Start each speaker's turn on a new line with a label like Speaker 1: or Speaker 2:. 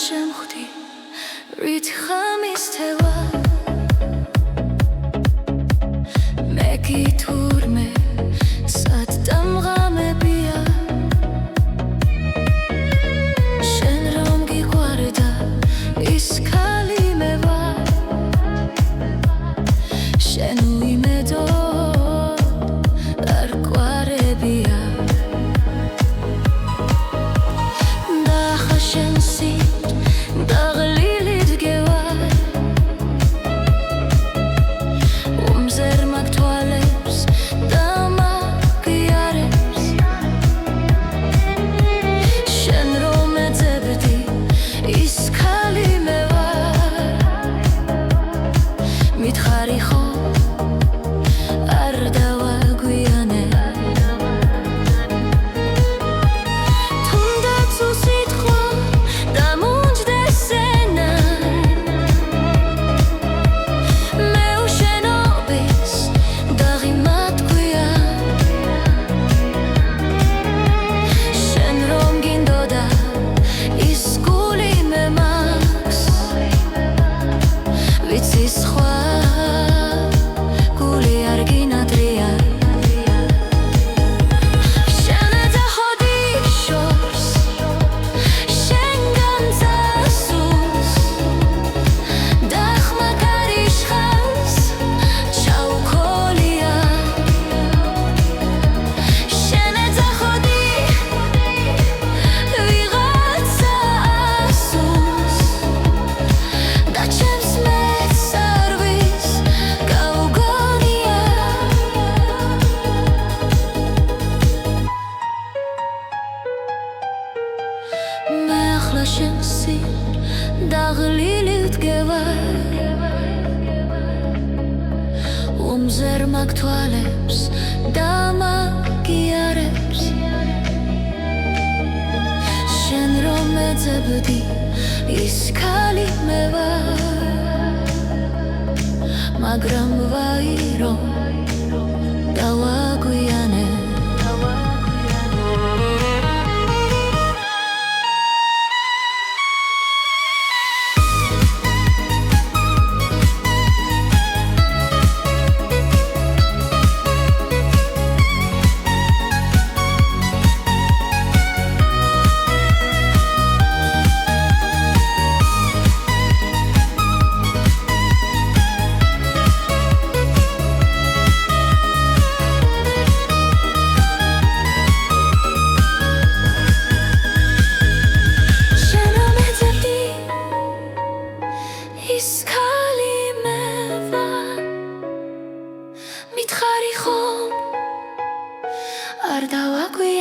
Speaker 1: შემხვდი რით ხამისთევა მე კი თურმე სად დამღამებია შენ რომ გიყვარდა ის ქალი მე ვარ შენ უიმედო არ გვარებია დაღლილით უმზერ მაგ თვალებს და მაგიარებს შენ რომ ეძებდი ის ქალი მე ვარ მაგრამ ვაი რომ დავაგვიანე ის ქალი მე ვარ მითხარი ხომ არ დავაგვიანე